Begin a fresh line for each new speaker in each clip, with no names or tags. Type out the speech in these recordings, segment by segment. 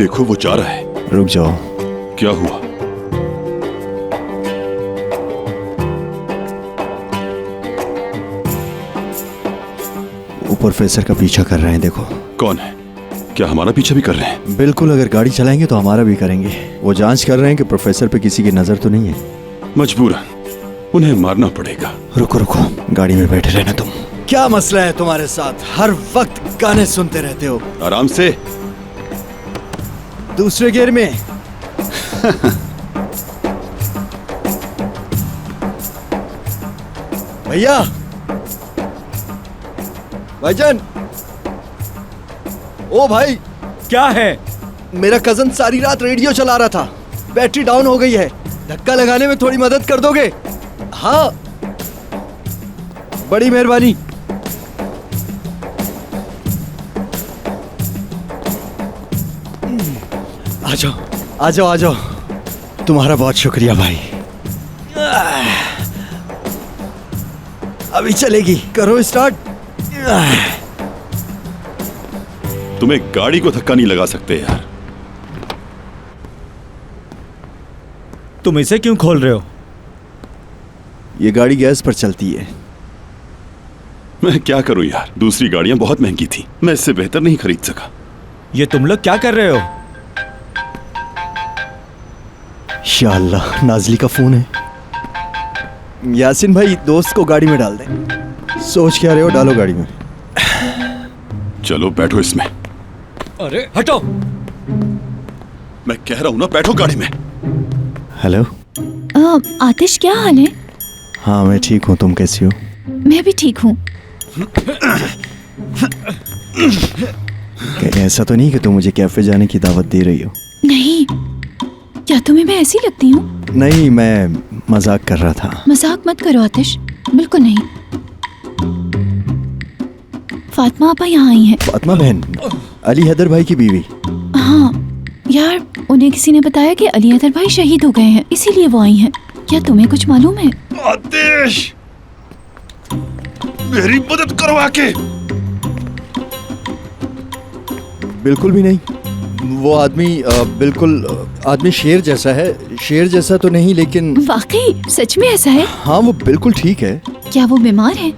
देखो वो जा रहा है।
रुक जाओ।
क्या हुआ?
वो प्रोफेसर का पीछा कर रहे हैं, देखो।
कौन है? क्या हमारा पीछा भी कर रहे हैं?
बिल्कुल, अगर गाड़ी चलाएंगे तो हमारा भी करेंगे। वो जांच कर रहे हैं कि प्रोफेसर पे किसी की नजर तो नहीं है।
मजबूरन उन्हें मारना पड़ेगा।
रुको रुको, गाड़ी में बैठे रहना तुम। क्या मसला है तुम्हारे साथ? हर वक्त गाने सुनते रहते हो।
आराम से।
दूसरे गियर में। भैया, भाईजान। ओ भाई,
क्या है?
मेरा कजन सारी रात रेडियो चला रहा था, बैटरी डाउन हो गई है। धक्का लगाने में थोड़ी मदद कर दोगे? हाँ, बड़ी मेहरबानी। आ जाओ आ जाओ आ जाओ। तुम्हारा बहुत शुक्रिया भाई। अभी चलेगी, करो स्टार्ट।
तुम्हें गाड़ी को धक्का नहीं लगा सकते यार।
तुम इसे क्यों खोल रहे हो?
ये गाड़ी गैस पर चलती है।
मैं क्या करूं यार, दूसरी गाड़ियां बहुत महंगी थी, मैं इससे बेहतर नहीं खरीद सका।
ये तुम लोग क्या कर रहे हो?
या अल्लाह, नाज़ली का फोन है। यासिन भाई, दोस्त को गाड़ी में डाल दें। सोच क्या रहे हो? डालो गाड़ी में।
चलो बैठो इसमें।
अरे हटो।
मैं कह रहा हूं ना, बैठो गाड़ी में।
हेलो
आतिश, क्या हाल है?
हाँ, मैं ठीक हूँ, तुम कैसी हो?
मैं भी ठीक हूँ।
कहीं ऐसा तो नहीं कि तुम मुझे कैफे जाने की दावत दे रही हो?
नहीं, क्या तुम्हें मैं ऐसी लगती हूँ?
नहीं, मैं मजाक कर रहा था।
मजाक मत करो आतिश, बिल्कुल नहीं। फातिमा आपा यहाँ आई हैं।
फातिमा बहन, अली हैदर भाई की बीवी।
हाँ यार, उन्हें किसी ने बताया कि अली हैदर भाई शहीद हो गए हैं, इसीलिए वो आई हैं। क्या तुम्हें कुछ मालूम है?
आतिश, मेरी मदद करो आके।
बिल्कुल भी नहीं। वो आदमी आदमी शेर जैसा है। शेर जैसा तो नहीं, लेकिन
वाकई सच में ऐसा है?
हाँ, वो बिल्कुल ठीक है।
क्या वो बीमार है?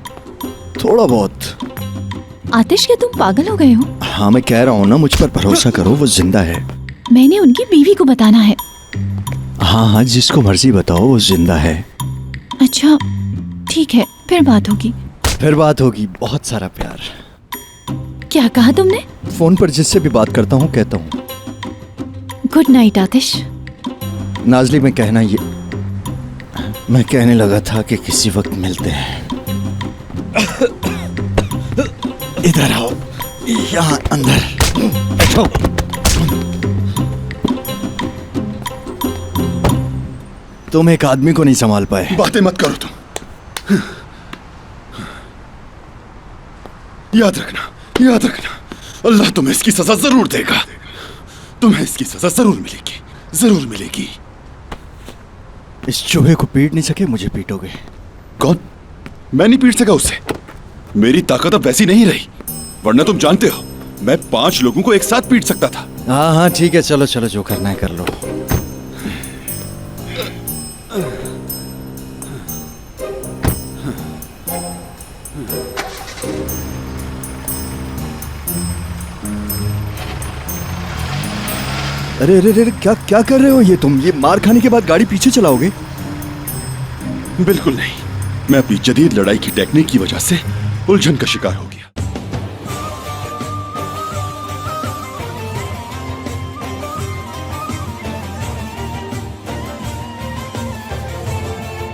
थोड़ा बहुत।
आतिश, क्या तुम पागल हो गए हो?
हाँ, मैं कह रहा हूँ ना, मुझ पर भरोसा करो, वो जिंदा है।
मैंने उनकी बीवी को बताना है।
हाँ हाँ, जिसको मर्जी बताओ, वो जिंदा है।
अच्छा ठीक है, फिर बात होगी।
फिर बात होगी। बहुत सारा प्यार।
क्या कहा तुमने?
फोन पर जिससे भी बात करता हूँ कहता हूँ
गुड नाइट आतिश।
नाज़ली, मैं कहने लगा था कि किसी वक्त मिलते हैं। इधर आओ, यहाँ अंदर बैठो। तुम एक आदमी को नहीं संभाल पाए।
बातें मत करो तुम। याद रखना, अल्लाह तुम्हें इसकी सजा जरूर देगा। तुम्हें इसकी सजा जरूर मिलेगी।
इस चूहे को पीट नहीं सके, मुझे पीटोगे।
कौन? मैं नहीं पीट सका उसे। मेरी ताकत अब वैसी नहीं रही, वरना तुम जानते हो मैं 5 लोगों को एक साथ पीट सकता था।
हाँ हाँ ठीक है, चलो चलो, जो करना है कर लो। अरे अरे अरे, क्या क्या कर रहे हो ये तुम? ये मार खाने के बाद गाड़ी पीछे चलाओगे?
बिल्कुल नहीं, मैं अपनी जदीद लड़ाई की टेक्निक की वजह से उलझन का शिकार हो गया।